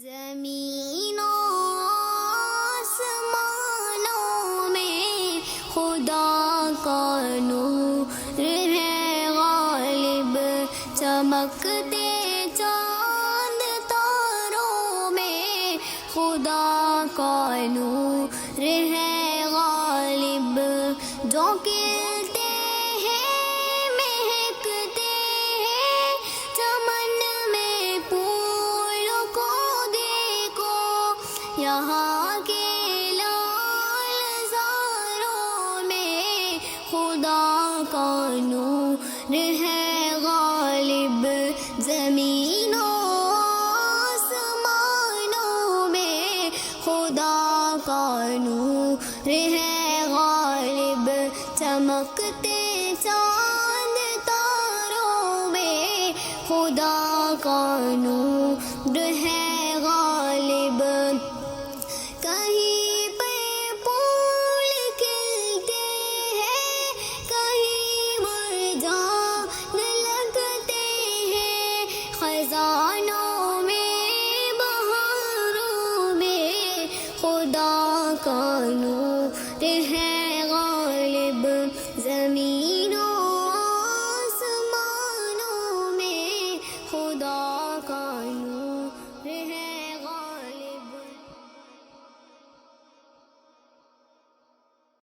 زمین و آسمانوں میں خدا کا نور ہے غالب، چمکتے چاند تاروں میں خدا کا نور ہے غالب، جو کھلتے ہیں مہکتے ہیں چمن میں پھولوں کو دیکھو، یہاں کے لال زاروں میں خدا کا نور ہے غالب، زمین و آسمانوں میں خدا کا نور ہے غالب، چمکتے چاند تاروں میں خدا کا نور ہے غالب، کہیں پہ پھول کھلتے ہیں کہیں مرجان لگتے ہیں، خزانوں میں بہاروں میں خدا کا نور ہے غالب، زمین و آسمانوں میں خدا